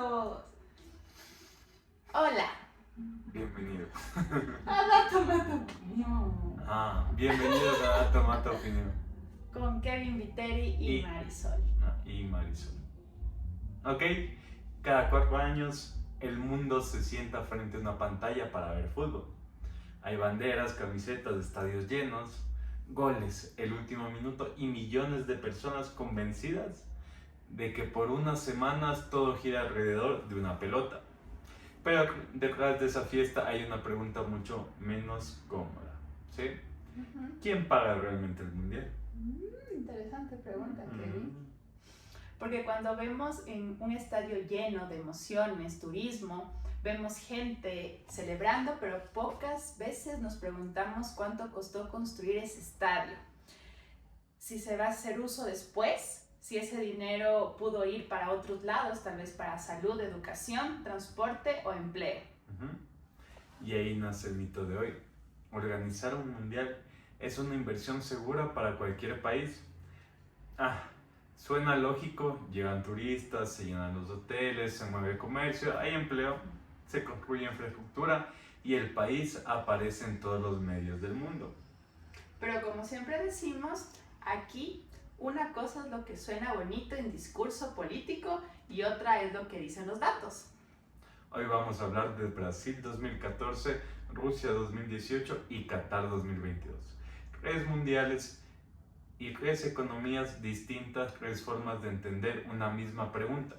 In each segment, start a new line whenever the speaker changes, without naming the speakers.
dos. Hola.
Bienvenido.
A Dato Mata Opinión.
Bienvenidos a Dato Mata Opinión.
Con Kevin Viteri y Marisol.
Y Marisol. Ok, cada 4 años el mundo se sienta frente a una pantalla para ver fútbol. Hay banderas, camisetas, estadios llenos, goles, el último minuto y millones de personas convencidas de que por unas semanas todo gira alrededor de una pelota. Pero detrás de esa fiesta hay una pregunta mucho menos cómoda, ¿sí? ¿Quién paga realmente el mundial?
Interesante pregunta, Kevin. Porque cuando vemos en un estadio lleno de emociones, turismo, vemos gente celebrando, pero pocas veces nos preguntamos cuánto costó construir ese estadio. Si se va a hacer uso después, si ese dinero pudo ir para otros lados, tal vez para salud, educación, transporte o empleo.
Y ahí nace el mito de hoy. Organizar un mundial es una inversión segura para cualquier país. Suena lógico, llegan turistas, se llenan los hoteles, se mueve el comercio, hay empleo, se construye infraestructura y el país aparece en todos los medios del mundo.
Pero como siempre decimos, aquí una cosa es lo que suena bonito en discurso político y otra es lo que dicen los datos.
Hoy vamos a hablar de Brasil 2014, Rusia 2018 y Qatar 2022. 3 mundiales y 3 economías distintas, 3 formas de entender una misma pregunta.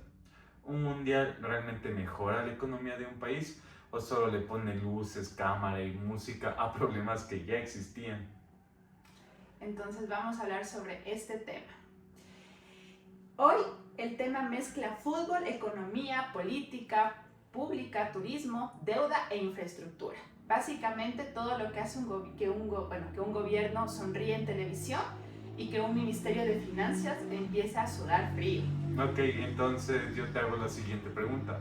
¿Un mundial realmente mejora la economía de un país o solo le pone luces, cámara y música a problemas que ya existían?
Entonces vamos a hablar sobre este tema. Hoy el tema mezcla fútbol, economía, política pública, turismo, deuda e infraestructura. Básicamente todo lo que hace que un gobierno sonríe en televisión y que un ministerio de finanzas empieza a sudar frío.
Ok, entonces yo te hago la siguiente pregunta.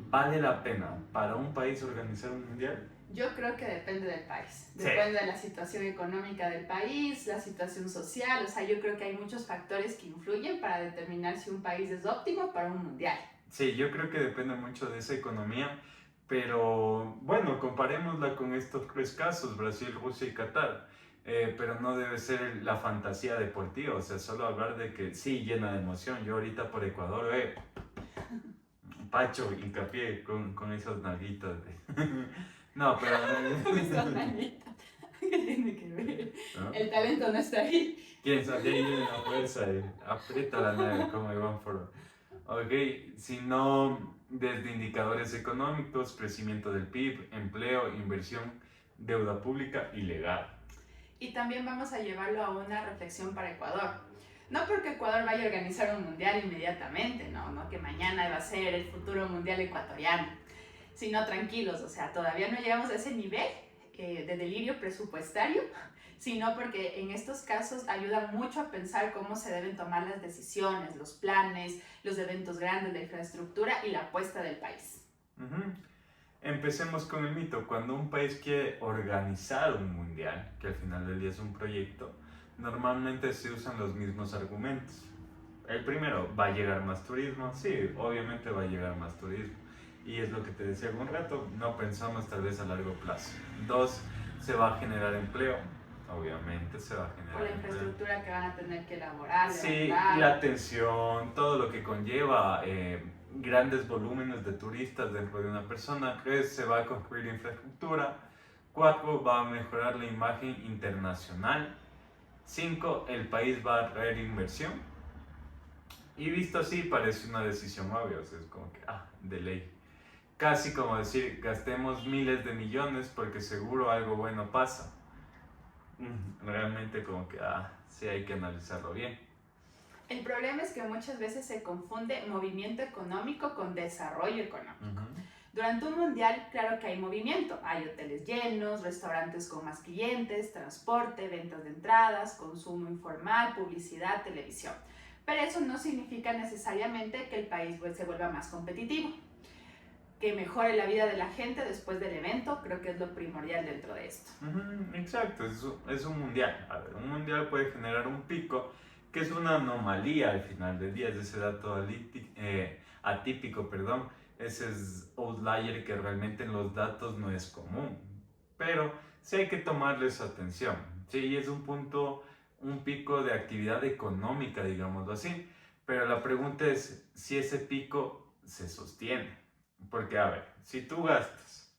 ¿Vale la pena para un país organizar un mundial?
Yo creo que depende del país, depende de la situación económica del país, la situación social, o sea, yo creo que hay muchos factores que influyen para determinar si un país es óptimo para un mundial.
Sí, yo creo que depende mucho de esa economía, pero bueno, comparémosla con estos 3 casos, Brasil, Rusia y Qatar. Pero no debe ser la fantasía deportiva, o sea, solo hablar de que sí, llena de emoción. Yo ahorita por Ecuador, Pacho, hincapié con esas nalguitas. No, pero...
Con esas nalguitas, ¿qué tiene que ver?
¿No?
El talento no está ahí.
¿Quién sabe? Ahí viene la fuerza, aprieta la nalga como Iván Foro. Ok, sino desde indicadores económicos, crecimiento del PIB, empleo, inversión, deuda pública y legal.
Y también vamos a llevarlo a una reflexión para Ecuador. No porque Ecuador vaya a organizar un mundial inmediatamente, no que mañana va a ser el futuro mundial ecuatoriano, sino tranquilos, o sea, todavía no llegamos a ese nivel de delirio presupuestario, sino porque en estos casos ayuda mucho a pensar cómo se deben tomar las decisiones, los planes, los eventos grandes de infraestructura y la apuesta del país.
Empecemos con el mito. Cuando un país quiere organizar un mundial, que al final del día es un proyecto, normalmente se usan los mismos argumentos. El primero, ¿va a llegar más turismo? Sí, obviamente va a llegar más turismo. Y es lo que te decía hace un rato, no pensamos tal vez a largo plazo. 2, ¿se va a generar empleo? Obviamente se va a generar
por la infraestructura que van a tener que elaborar,
sí,
levantar.
la atención, todo lo que conlleva grandes volúmenes de turistas dentro de una persona. 3, se va a construir infraestructura. 4, va a mejorar la imagen internacional. 5, el país va a atraer inversión. Y visto así parece una decisión obvia, o sea, es como que, de ley. Casi como decir, gastemos miles de millones porque seguro algo bueno pasa. Realmente como que, sí hay que analizarlo bien.
El problema es que muchas veces se confunde movimiento económico con desarrollo económico. Durante un mundial, claro que hay movimiento. Hay hoteles llenos, restaurantes con más clientes, transporte, ventas de entradas, consumo informal, publicidad, televisión. Pero eso no significa necesariamente que el país se vuelva más competitivo. Que mejore la vida de la gente después del evento, creo que es lo primordial dentro de esto.
Exacto, es un mundial. A ver, un mundial puede generar un pico, que es una anomalía al final del día, es ese dato atípico, ese es outlier que realmente en los datos no es común. Pero sí hay que tomarles atención. Sí, es un punto, un pico de actividad económica, digámoslo así. Pero la pregunta es si ese pico se sostiene. Porque, a ver, si tú gastas,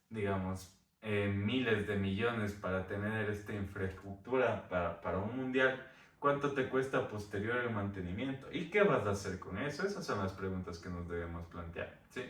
digamos, miles de millones para tener esta infraestructura para un mundial, ¿cuánto te cuesta posterior el mantenimiento? ¿Y qué vas a hacer con eso? Esas son las preguntas que nos debemos plantear, ¿sí?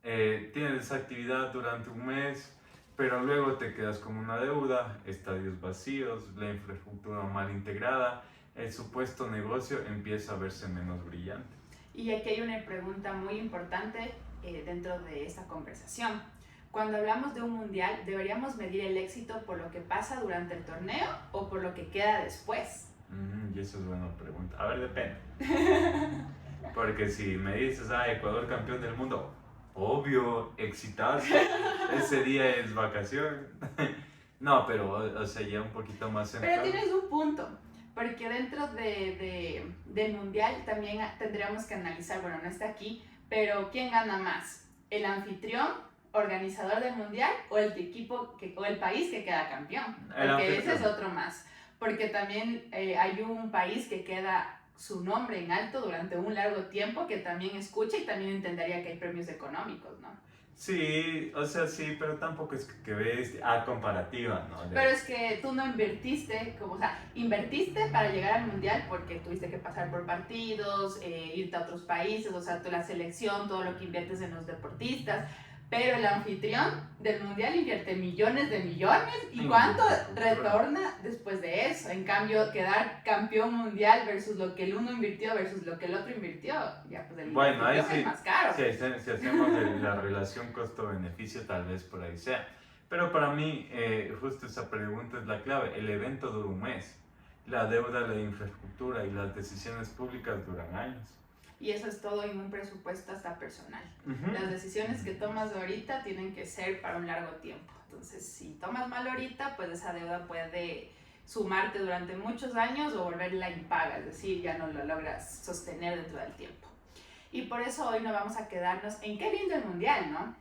Tienes esa actividad durante un mes, pero luego te quedas con una deuda, estadios vacíos, la infraestructura mal integrada, el supuesto negocio empieza a verse menos brillante.
Y aquí hay una pregunta muy importante dentro de esta conversación. Cuando hablamos de un mundial, ¿deberíamos medir el éxito por lo que pasa durante el torneo o por lo que queda después?
Y eso es buena pregunta. A ver, depende. Porque si me dices, Ecuador campeón del mundo, obvio, exitazo, ese día es vacación. No, pero, o sea, ya un poquito más
Pero tienes un punto, porque dentro del mundial también tendríamos que analizar, bueno, no está aquí, pero ¿quién gana más? ¿El anfitrión, organizador del mundial o el equipo o el país que queda campeón? Porque ese es otro más. Porque también hay un país que queda su nombre en alto durante un largo tiempo que también escucha y también entendería que hay premios económicos, ¿no?
Sí, o sea, sí, pero tampoco es que ves a comparativa, ¿no?
Pero es que tú no invertiste, como, o sea, invertiste para llegar al mundial porque tuviste que pasar por partidos, irte a otros países, o sea, la selección, todo lo que inviertes en los deportistas. Pero el anfitrión del mundial invierte millones de millones. ¿Y cuánto retorna después de eso? En cambio, quedar campeón mundial versus lo que el uno invirtió versus lo que el otro invirtió, ya pues el
bueno, ahí sí,
es más caro.
Si hacemos la relación costo-beneficio, tal vez por ahí sea. Pero para mí, justo esa pregunta es la clave. El evento dura un mes. La deuda, la infraestructura y las decisiones públicas duran años.
Y eso es todo en un presupuesto hasta personal. Las decisiones que tomas ahorita tienen que ser para un largo tiempo. Entonces, si tomas mal ahorita, pues esa deuda puede sumarte durante muchos años o volverla impaga, es decir, ya no lo logras sostener dentro del tiempo. Y por eso hoy no vamos a quedarnos en qué lindo el mundial, ¿no?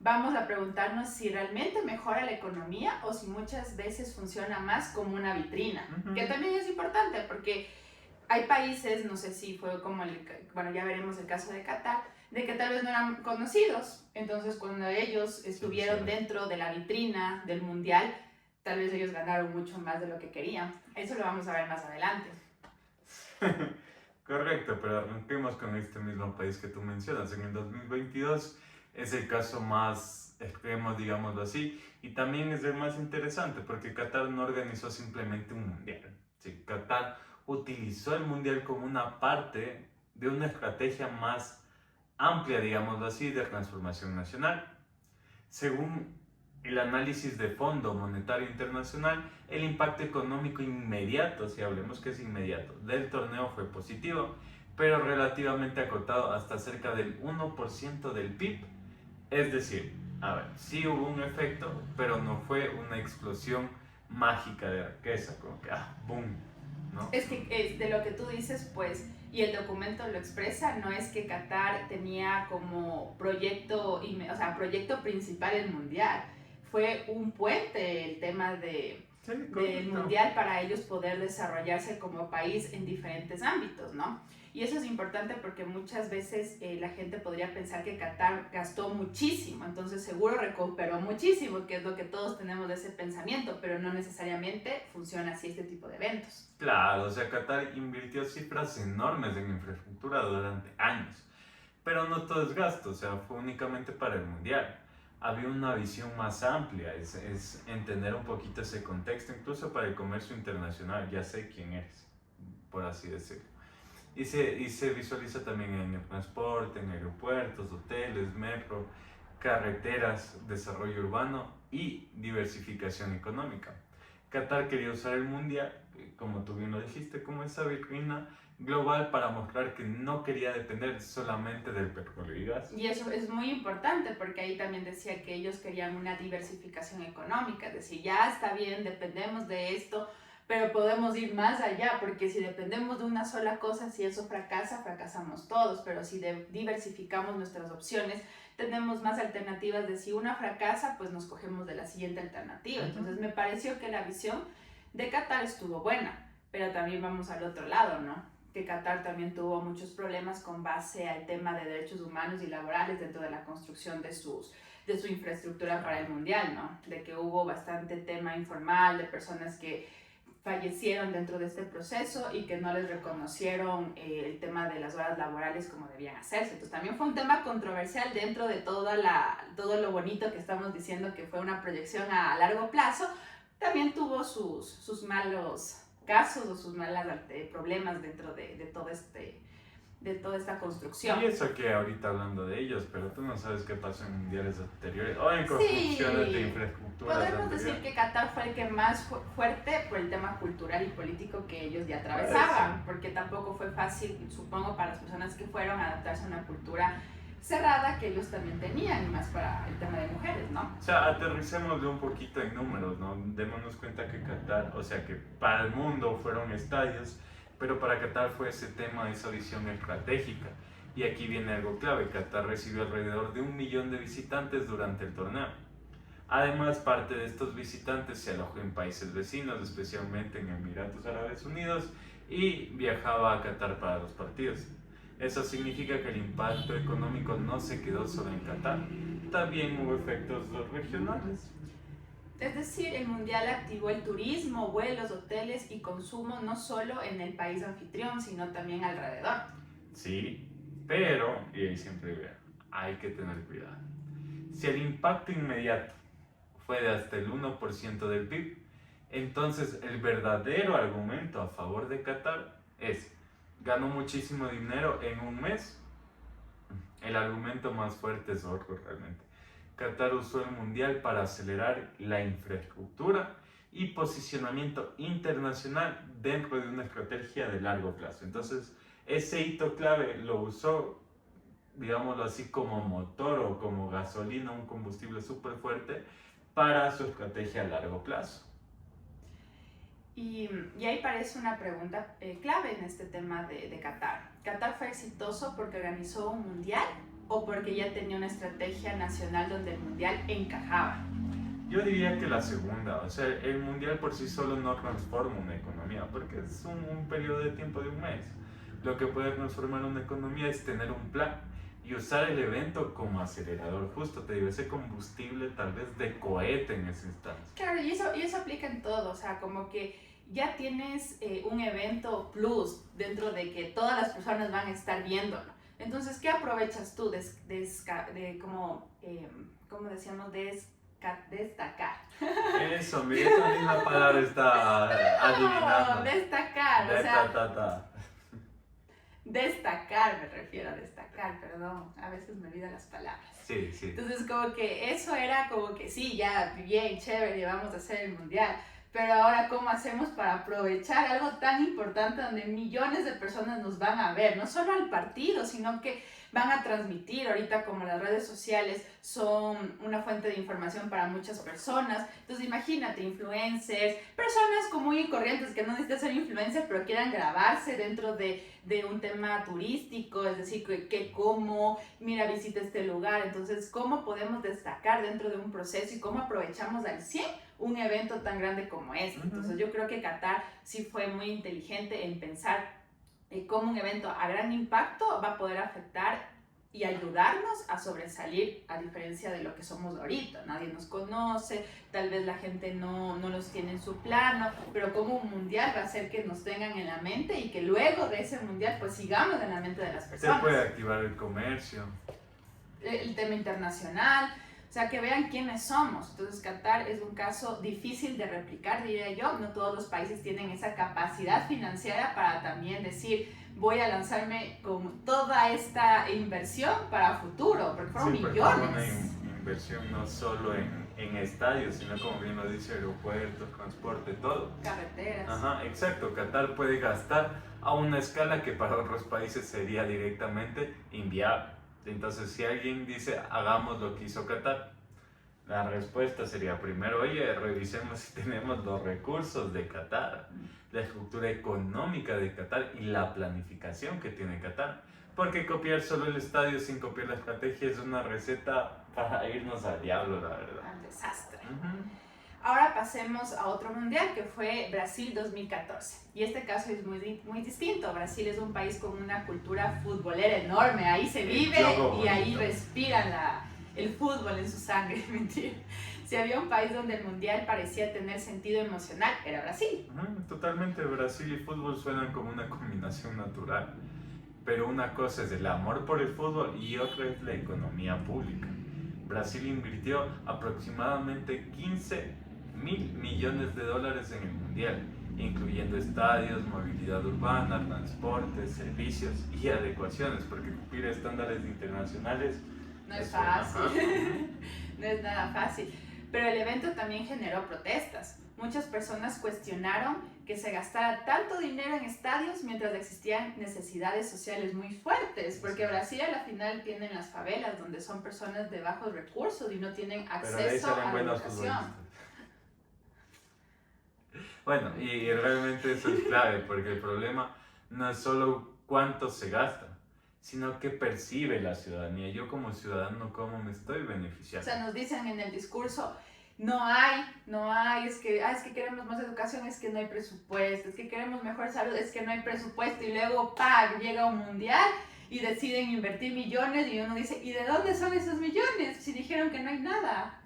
Vamos a preguntarnos si realmente mejora la economía o si muchas veces funciona más como una vitrina, que también es importante porque hay países, no sé si fue como bueno, ya veremos el caso de Qatar, de que tal vez no eran conocidos. Entonces, cuando ellos estuvieron dentro de la vitrina del mundial, tal vez ellos ganaron mucho más de lo que querían. Eso lo vamos a ver más adelante.
Correcto, pero arranquemos con este mismo país que tú mencionas. En el 2022 es el caso más extremo, digámoslo así, y también es el más interesante porque Qatar no organizó simplemente un mundial. Sí, Qatar utilizó el mundial como una parte de una estrategia más amplia, digámoslo así, de transformación nacional. Según el análisis de Fondo Monetario Internacional, el impacto económico inmediato, si hablemos que es inmediato, del torneo fue positivo, pero relativamente acotado hasta cerca del 1% del PIB. Es decir, a ver, sí hubo un efecto, pero no fue una explosión mágica de riqueza, como que, boom, ¿no?
Es que de lo que tú dices, pues, y el documento lo expresa, no es que Qatar tenía como proyecto principal el mundial, fue un puente el tema del mundial para ellos poder desarrollarse como país en diferentes ámbitos, ¿no? Y eso es importante porque muchas veces la gente podría pensar que Qatar gastó muchísimo, entonces seguro recuperó muchísimo, que es lo que todos tenemos de ese pensamiento, pero no necesariamente funciona así este tipo de eventos.
Claro, o sea, Qatar invirtió cifras enormes en infraestructura durante años, pero no todo es gasto, o sea, fue únicamente para el mundial. Había una visión más amplia, es entender un poquito ese contexto, incluso para el comercio internacional, ya sé quién eres, por así decirlo. Y se visualiza también en el transporte, en aeropuertos, hoteles, metro, carreteras, desarrollo urbano y diversificación económica. Qatar quería usar el mundial, como tú bien lo dijiste, como esa vitrina global para mostrar que no quería depender solamente del petróleo y gas.
Y eso es muy importante porque ahí también decía que ellos querían una diversificación económica, es decir, ya está bien, dependemos de esto, pero podemos ir más allá, porque si dependemos de una sola cosa, si eso fracasa, fracasamos todos, pero si diversificamos nuestras opciones, tenemos más alternativas de si una fracasa, pues nos cogemos de la siguiente alternativa. Entonces me pareció que la visión de Qatar estuvo buena, pero también vamos al otro lado, ¿no? Que Qatar también tuvo muchos problemas con base al tema de derechos humanos y laborales dentro de la construcción de su infraestructura para el mundial, ¿no? De que hubo bastante tema informal de personas que fallecieron dentro de este proceso y que no les reconocieron el tema de las horas laborales como debían hacerse. Entonces también fue un tema controversial dentro de todo lo bonito que estamos diciendo que fue una proyección a largo plazo. También tuvo sus malos casos o sus malos problemas dentro de toda esta construcción.
Y eso que ahorita hablando de ellos, pero tú no sabes qué pasó en mundiales anteriores o en construcciones de infraestructura.
Podemos decir que Qatar fue el que más fuerte por el tema cultural y político que ellos ya atravesaban, porque tampoco fue fácil, supongo, para las personas que fueron a adaptarse a una cultura cerrada que ellos también tenían, y más para el tema de mujeres, ¿no?
O sea, aterricémosle un poquito en números, ¿no? Démonos cuenta que Qatar, o sea, que para el mundo fueron estadios, pero para Qatar fue ese tema, esa visión estratégica. Y aquí viene algo clave: Qatar recibió alrededor de 1 millón de visitantes durante el torneo. Además, parte de estos visitantes se alojó en países vecinos, especialmente en Emiratos Árabes Unidos, y viajaba a Qatar para los partidos. Eso significa que el impacto económico no se quedó solo en Qatar, también hubo efectos regionales.
Es decir, el mundial activó el turismo, vuelos, hoteles y consumo no solo en el país anfitrión, sino también alrededor.
Sí, pero, y ahí siempre hay que tener cuidado. Si el impacto inmediato fue de hasta el 1% del PIB, entonces el verdadero argumento a favor de Qatar es: ganó muchísimo dinero en un mes. El argumento más fuerte es otro realmente. Qatar usó el mundial para acelerar la infraestructura y posicionamiento internacional dentro de una estrategia de largo plazo. Entonces, ese hito clave lo usó, digámoslo así, como motor o como gasolina, un combustible súper fuerte para su estrategia a largo plazo.
Y ahí parece una pregunta clave en este tema de Qatar. ¿Qatar fue exitoso porque organizó un mundial o porque ya tenía una estrategia nacional donde el mundial encajaba?
Yo diría que la segunda. O sea, el mundial por sí solo no transforma una economía, porque es un periodo de tiempo de un mes. Lo que puede transformar una economía es tener un plan y usar el evento como acelerador, justo te digo, ese combustible tal vez de cohete en ese instante.
Claro, y eso aplica en todo, o sea, como que ya tienes un evento plus dentro de que todas las personas van a estar viéndolo. Entonces, ¿qué aprovechas tú como decíamos, destacar?
Eso, mira, esa misma palabra está adivinando.
No, destacar, o sea, destacar, me refiero a destacar, perdón, a veces me olvidan las palabras.
Sí, sí.
Entonces, como que eso era como que sí, ya, bien, chévere, vamos a hacer el mundial. Pero ahora, ¿cómo hacemos para aprovechar algo tan importante donde millones de personas nos van a ver? No solo al partido, sino que van a transmitir. Ahorita, como las redes sociales son una fuente de información para muchas personas. Entonces, imagínate, influencers, personas común y corrientes que no necesitan ser influencers, pero quieran grabarse dentro de un tema turístico. Es decir, que cómo, mira, visita este lugar. Entonces, ¿cómo podemos destacar dentro de un proceso y cómo aprovechamos al 100% un evento tan grande como este? Entonces yo creo que Qatar sí fue muy inteligente en pensar cómo un evento a gran impacto va a poder afectar y ayudarnos a sobresalir, a diferencia de lo que somos ahorita. Nadie nos conoce, tal vez la gente no los tiene en su plano, pero como un mundial va a hacer que nos tengan en la mente y que luego de ese mundial pues sigamos en la mente de las personas.
Se puede activar el comercio,
el tema internacional. O sea, que vean quiénes somos. Entonces, Qatar es un caso difícil de replicar, diría yo. No todos los países tienen esa capacidad financiera para también decir, voy a lanzarme con toda esta inversión para futuro, porque fueron millones.
Una inversión no solo en estadios, sino como bien lo dice, aeropuertos, transporte, todo.
Carreteras.
Ajá, exacto. Qatar puede gastar a una escala que para otros países sería directamente inviable. Entonces, si alguien dice, hagamos lo que hizo Qatar, La respuesta sería primero, oye, revisemos si tenemos los recursos de Qatar, la estructura económica de Qatar y la planificación que tiene Qatar. Porque copiar solo el estadio sin copiar la estrategia es una receta para irnos al diablo, la verdad.
Al desastre.
Uh-huh.
Ahora pasemos a otro mundial que fue Brasil 2014. Y este caso es muy distinto. Brasil es un país con una cultura futbolera enorme. Ahí se vive y ahí respiran el fútbol en su sangre. Mentira. Si había un país donde el mundial parecía tener sentido emocional, era Brasil.
Totalmente, Brasil y fútbol suenan como una combinación natural. Pero una cosa es el amor por el fútbol y otra es la economía pública. Brasil invirtió aproximadamente 15.000 millones de dólares en el mundial, incluyendo estadios, movilidad urbana, transportes, servicios y adecuaciones, porque cumplir estándares internacionales
no es fácil. No es nada fácil. Pero el evento también generó protestas. Muchas personas cuestionaron que se gastara tanto dinero en estadios mientras existían necesidades sociales muy fuertes, porque Brasil a la final tienen las favelas, donde son personas de bajos recursos y no tienen acceso a la educación.
Bueno, y realmente eso es clave, porque el problema no es solo cuánto se gasta, sino qué percibe la ciudadanía. Yo como ciudadano, ¿cómo me estoy beneficiando?
O sea, nos dicen en el discurso, no hay, es que queremos más educación, es que no hay presupuesto, es que queremos mejor salud, es que no hay presupuesto, y luego, llega un mundial y deciden invertir millones y uno dice, ¿y de dónde son esos millones? Si dijeron que no hay nada.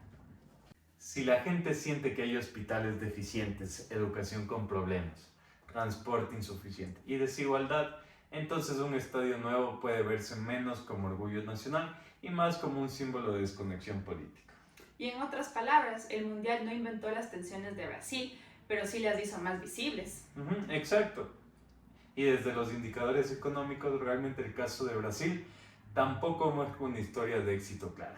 Si la gente siente que hay hospitales deficientes, educación con problemas, transporte insuficiente y desigualdad, entonces un estadio nuevo puede verse menos como orgullo nacional y más como un símbolo de desconexión política.
Y en otras palabras, el mundial no inventó las tensiones de Brasil, pero sí las hizo más visibles.
Exacto. Y desde los indicadores económicos, realmente el caso de Brasil tampoco muestra una historia de éxito clara.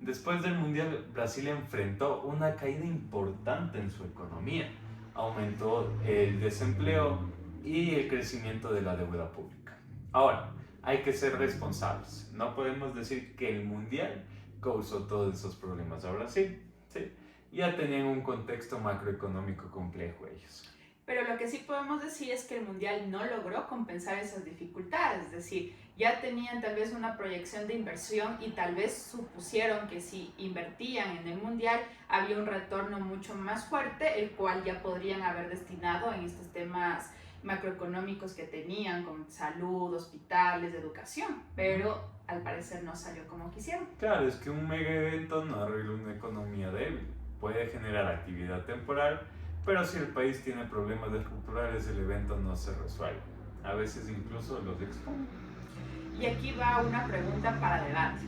Después del mundial, Brasil enfrentó una caída importante en su economía. Aumentó el desempleo y el crecimiento de la deuda pública. Ahora, hay que ser responsables. No podemos decir que el mundial causó todos esos problemas a Brasil, ¿sí? Ya tenían un contexto macroeconómico complejo ellos.
Pero lo que sí podemos decir es que el mundial no logró compensar esas dificultades, es decir, ya tenían tal vez una proyección de inversión y tal vez supusieron que si invertían en el mundial había un retorno mucho más fuerte, el cual ya podrían haber destinado en estos temas macroeconómicos que tenían, como salud, hospitales, educación, pero al parecer no salió como quisieron.
Claro, es que un mega evento no arregla una economía débil, puede generar actividad temporal, pero si el país tiene problemas estructurales, el evento no se resuelve, a veces incluso los expone.
Y aquí va una pregunta para debate.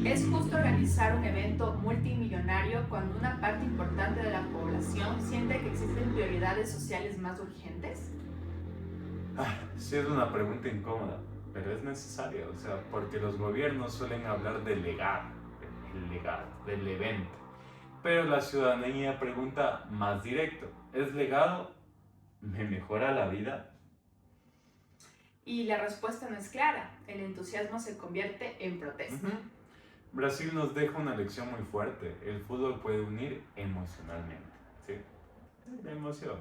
¿Es justo organizar un evento multimillonario cuando una parte importante de la población siente que existen prioridades sociales más urgentes?
Sí, es una pregunta incómoda, pero es necesaria, o sea, porque los gobiernos suelen hablar del legado, del evento, pero la ciudadanía pregunta más directo, ¿es legado? ¿Me mejora la vida?
Y la respuesta no es clara, el entusiasmo se convierte en protesta.
Brasil nos deja una lección muy fuerte, el fútbol puede unir emocionalmente, ¿sí? La emoción,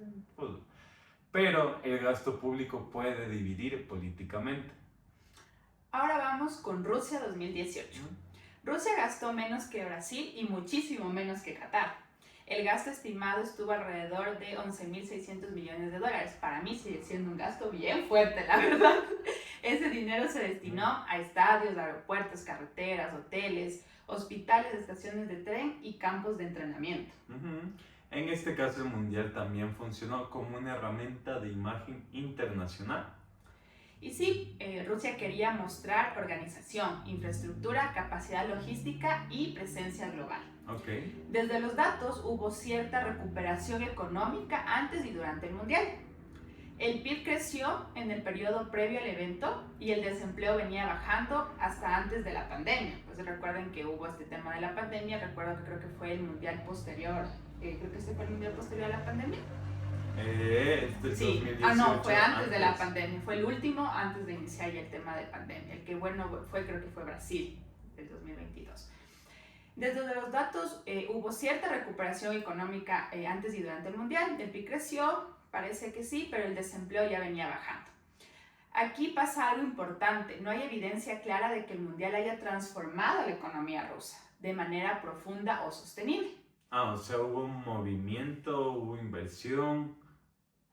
el fútbol. Pero el gasto público puede dividir políticamente.
Ahora vamos con Rusia 2018. Rusia gastó menos que Brasil y muchísimo menos que Qatar. El gasto estimado estuvo alrededor de 11.600 millones de dólares. Para mí sigue siendo un gasto bien fuerte, la verdad. Ese dinero se destinó a estadios, aeropuertos, carreteras, hoteles, hospitales, estaciones de tren y campos de entrenamiento.
En este caso, el mundial también funcionó como una herramienta de imagen internacional.
Y sí, Rusia quería mostrar organización, infraestructura, capacidad logística y presencia global.
Okay.
Desde los datos hubo cierta recuperación económica antes y durante el mundial. El PIB creció en el periodo previo al evento y el desempleo venía bajando hasta antes de la pandemia. Pues recuerden que hubo este tema de la pandemia, recuerdo que creo que fue el mundial posterior, creo que este fue el mundial posterior a la pandemia.
Sí.
2018, no, fue antes de la pandemia, fue el último antes de iniciar ya el tema de pandemia. El que bueno fue, creo que fue Brasil, del 2022. Desde los datos hubo cierta recuperación económica antes y durante el Mundial. El PIB creció, parece que sí, pero el desempleo ya venía bajando. Aquí pasa algo importante. No hay evidencia clara de que el Mundial haya transformado la economía rusa de manera profunda o sostenible.
Ah, o sea, hubo un movimiento, hubo inversión,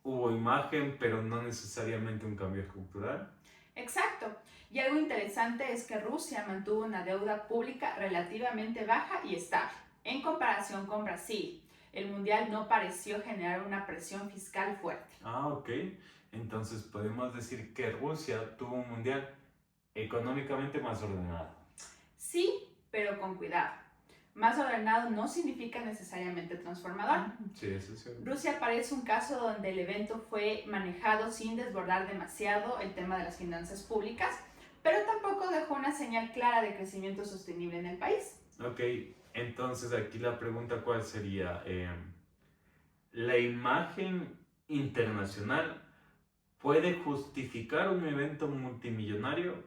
hubo imagen, pero no necesariamente un cambio cultural.
Exacto. Y algo interesante es que Rusia mantuvo una deuda pública relativamente baja y estable, en comparación con Brasil. El Mundial no pareció generar una presión fiscal fuerte.
Ah, ok. Entonces podemos decir que Rusia tuvo un mundial económicamente más ordenado.
Sí, pero con cuidado. Más ordenado no significa necesariamente transformador.
Sí, eso es cierto.
Rusia parece un caso donde el evento fue manejado sin desbordar demasiado el tema de las finanzas públicas, pero tampoco dejó una señal clara de crecimiento sostenible en el país.
Ok, entonces aquí la pregunta cuál sería, ¿la imagen internacional puede justificar un evento multimillonario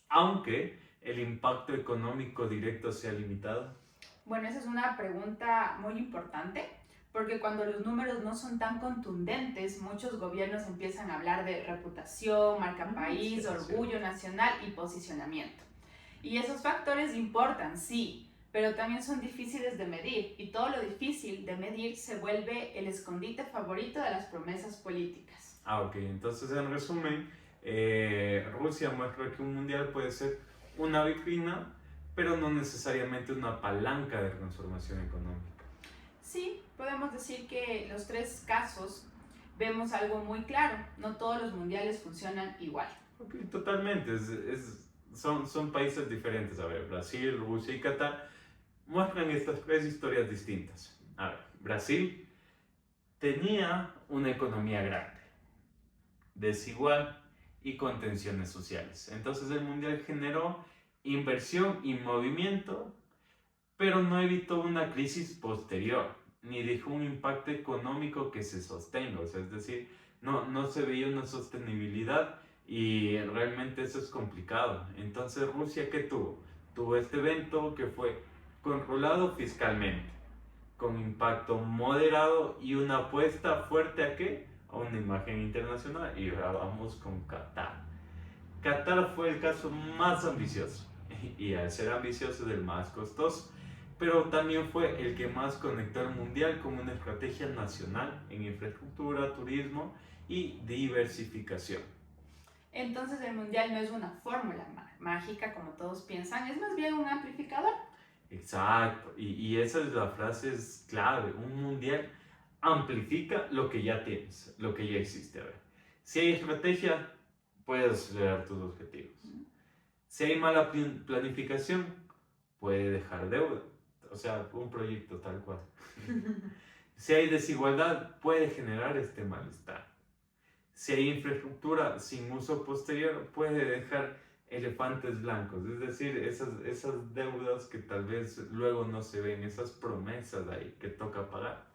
aunque el impacto económico directo sea limitado?
Bueno, esa es una pregunta muy importante, porque cuando los números no son tan contundentes, muchos gobiernos empiezan a hablar de reputación, marca país,
Sí,
orgullo nacional y posicionamiento. Y esos factores importan, sí, pero también son difíciles de medir, y todo lo difícil de medir se vuelve el escondite favorito de las promesas políticas.
Ah, ok, entonces en resumen, Rusia muestra que un mundial puede ser una vitrina, pero no necesariamente una palanca de transformación económica.
Sí, podemos decir que los tres casos vemos algo muy claro, no todos los mundiales funcionan igual.
Ok, totalmente, son países diferentes. A ver, Brasil, Rusia y Qatar muestran estas tres historias distintas. A ver, Brasil tenía una economía grande, desigual y con tensiones sociales. Entonces el mundial generó inversión y movimiento, pero no evitó una crisis posterior, ni dejó un impacto económico que se sostenga. O sea, es decir, no se veía una sostenibilidad y realmente eso es complicado. Entonces Rusia, ¿qué tuvo? Tuvo este evento que fue controlado fiscalmente, con impacto moderado y una apuesta fuerte ¿a qué? A una imagen internacional. Y ahora vamos con Qatar. Qatar fue el caso más ambicioso y al ser ambicioso es el más costoso, pero también fue el que más conectó al mundial con una estrategia nacional en infraestructura, turismo y diversificación.
Entonces el mundial no es una fórmula mágica como todos piensan, es más bien un amplificador.
Exacto, y esa es la frase es clave. Un mundial amplifica lo que ya tienes, lo que ya existe. A ver, si hay estrategia, puedes lograr tus objetivos. Si hay mala planificación, puede dejar deuda. O sea, un proyecto tal cual. Si hay desigualdad, puede generar este malestar. Si hay infraestructura sin uso posterior, puede dejar elefantes blancos, es decir, esas deudas que tal vez luego no se ven, esas promesas ahí que toca pagar.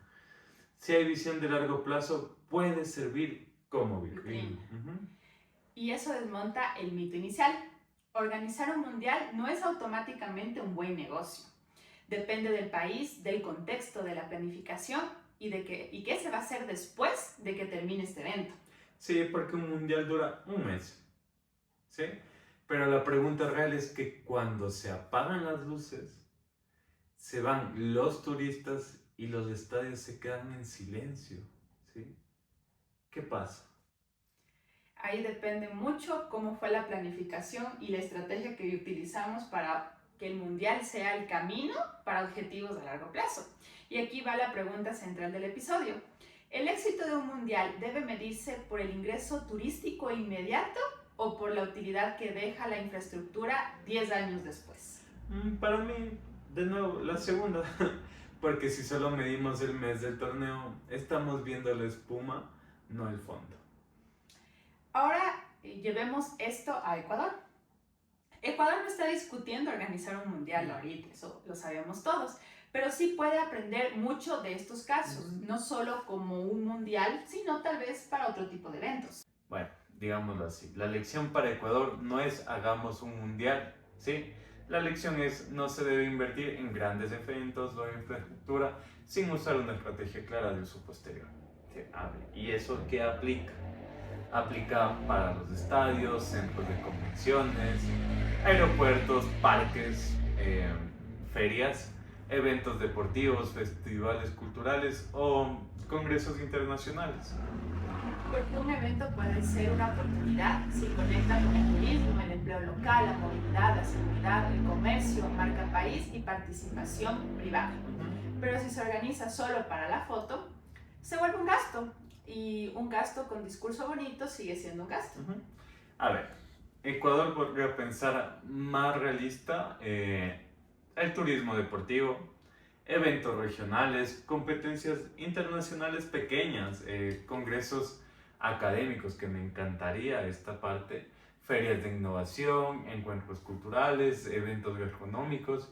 Si hay visión de largo plazo, puede servir como vitrina.
Y eso desmonta el mito inicial. Organizar un mundial no es automáticamente un buen negocio. Depende del país, del contexto, de la planificación y qué se va a hacer después de que termine este evento.
Sí, porque un mundial dura un mes. ¿Sí? Pero la pregunta real es que cuando se apagan las luces, se van los turistas y los estadios se quedan en silencio. ¿Sí? ¿Qué pasa?
Ahí depende mucho cómo fue la planificación y la estrategia que utilizamos para que el mundial sea el camino para objetivos a largo plazo. Y aquí va la pregunta central del episodio. ¿El éxito de un mundial debe medirse por el ingreso turístico inmediato o por la utilidad que deja la infraestructura 10 años después?
Para mí, de nuevo, la segunda. Porque si solo medimos el mes del torneo, estamos viendo la espuma, no el fondo.
Ahora llevemos esto a Ecuador. Ecuador no está discutiendo organizar un mundial ahorita, eso lo sabemos todos, pero sí puede aprender mucho de estos casos, no solo como un mundial, sino tal vez para otro tipo de eventos.
Bueno, digámoslo así, la lección para Ecuador no es hagamos un mundial, ¿sí? La lección es: no se debe invertir en grandes eventos o infraestructura sin usar una estrategia clara de uso posterior. ¿Y eso qué aplica? Aplica para los estadios, centros de convenciones, aeropuertos, parques, ferias, eventos deportivos, festivales culturales o congresos internacionales.
Porque un evento puede ser una oportunidad si conecta con el turismo, el empleo local, la movilidad, la seguridad, el comercio, marca país y participación privada. Pero si se organiza solo para la foto, se vuelve un gasto. Y un gasto con discurso bonito sigue siendo un gasto.
A ver, Ecuador podría pensar más realista el turismo deportivo, eventos regionales, competencias internacionales pequeñas, congresos académicos, que me encantaría esta parte, ferias de innovación, encuentros culturales, eventos gastronómicos,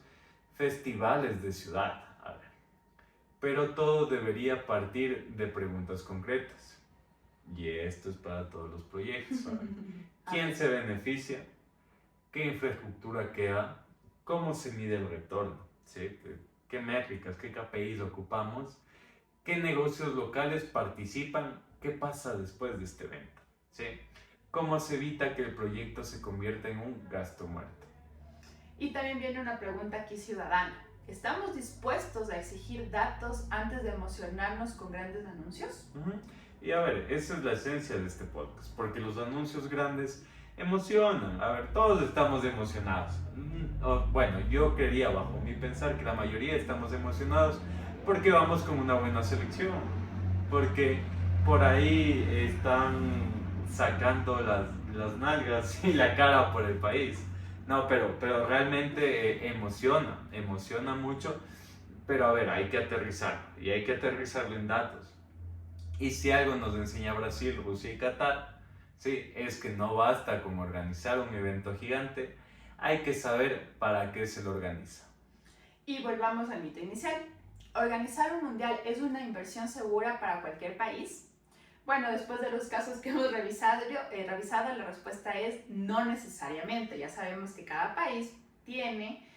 festivales de ciudad. A ver. Pero todo debería partir de preguntas concretas. Y esto es para todos los proyectos. A ver. ¿Quién se beneficia? ¿Qué infraestructura queda? ¿Cómo se mide el retorno? ¿Sí? ¿Qué métricas, qué KPIs ocupamos? ¿Qué negocios locales participan? ¿Qué pasa después de este evento? ¿Sí? ¿Cómo se evita que el proyecto se convierta en un gasto muerto?
Y también viene una pregunta aquí ciudadana. ¿Estamos dispuestos a exigir datos antes de emocionarnos con grandes anuncios?
Y a ver, esa es la esencia de este podcast, porque los anuncios grandes emocionan. A ver, todos estamos emocionados. Bueno, yo creería, bajo mi pensar, que la mayoría estamos emocionados porque vamos con una buena selección, porque por ahí están sacando las nalgas y la cara por el país. No, pero realmente emociona mucho, pero a ver, hay que aterrizarlo, y hay que aterrizarlo en datos. Y si algo nos enseña Brasil, Rusia y Qatar, ¿sí? Es que no basta con organizar un evento gigante, hay que saber para qué se lo organiza.
Y volvamos al mito inicial. ¿Organizar un mundial es una inversión segura para cualquier país? Bueno, después de los casos que hemos revisado, la respuesta es no necesariamente. Ya sabemos que cada país tiene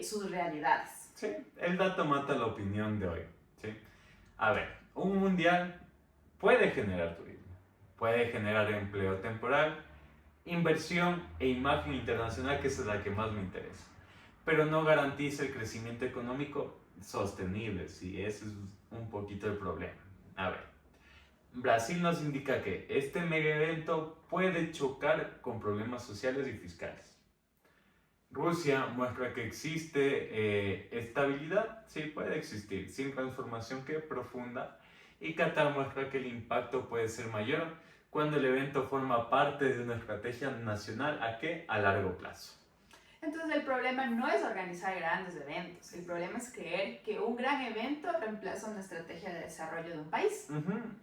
sus realidades.
Sí, el dato mata la opinión de hoy. ¿Sí? A ver, un mundial puede generar turismo, puede generar empleo temporal, inversión e imagen internacional, que esa es la que más me interesa, pero no garantiza el crecimiento económico sostenible. Sí, ese es un poquito el problema. A ver, Brasil nos indica que este mega evento puede chocar con problemas sociales y fiscales. Rusia muestra que existe estabilidad, sí, puede existir, sin transformación que profunda. Y Qatar muestra que el impacto puede ser mayor cuando el evento forma parte de una estrategia nacional a largo plazo.
Entonces el problema no es organizar grandes eventos, el problema es creer que un gran evento reemplaza una estrategia de desarrollo de un país.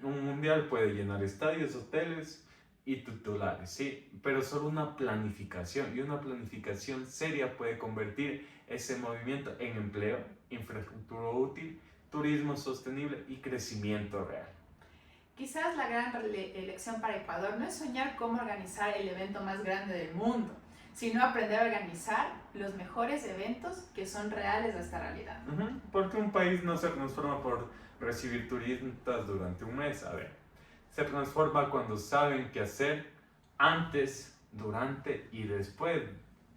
Un mundial puede llenar estadios, hoteles y titulares, sí, pero solo una planificación, y una planificación seria puede convertir ese movimiento en empleo, infraestructura útil, turismo sostenible y crecimiento real.
Quizás la gran lección para Ecuador no es soñar cómo organizar el evento más grande del mundo, sino aprender a organizar los mejores eventos que son reales de esta realidad.
Porque un país no se transforma por recibir turistas durante un mes. A ver, se transforma cuando saben qué hacer antes, durante y después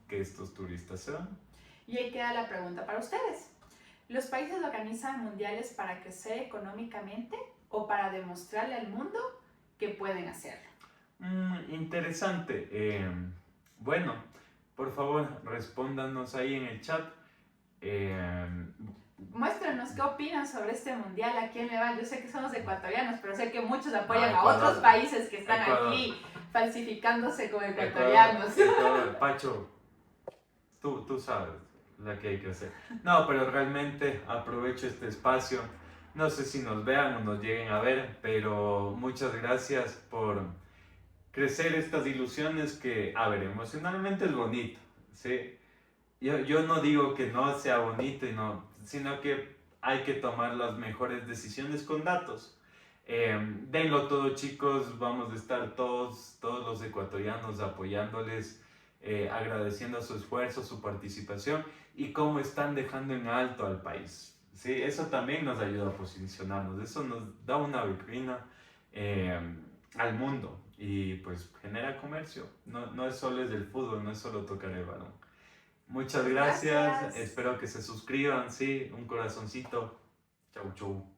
que estos turistas se van.
Y ahí queda la pregunta para ustedes. ¿Los países organizan mundiales para crecer económicamente o para demostrarle al mundo que pueden hacerlo?
Interesante. Bueno, por favor, respóndanos ahí en el chat.
Muéstranos qué opinan sobre este mundial, a quién le va. Yo sé que somos ecuatorianos, pero sé que muchos apoyan a
Ecuador,
otros países que están aquí falsificándose como ecuatorianos.
Ecuador, Pacho, tú sabes la que hay que hacer. No, pero realmente aprovecho este espacio. No sé si nos vean o nos lleguen a ver, pero muchas gracias por crecer estas ilusiones que, a ver, emocionalmente es bonito, ¿sí? Yo no digo que no sea bonito, sino que hay que tomar las mejores decisiones con datos. Denlo todo, chicos, vamos a estar todos los ecuatorianos apoyándoles agradeciendo su esfuerzo, su participación y cómo están dejando en alto al país. Sí, eso también nos ayuda a posicionarnos, eso nos da una vitrina al mundo y pues genera comercio. No es solo es del fútbol, no es solo tocar el balón. Muchas gracias. Espero que se suscriban, sí, un corazoncito. Chau, chau.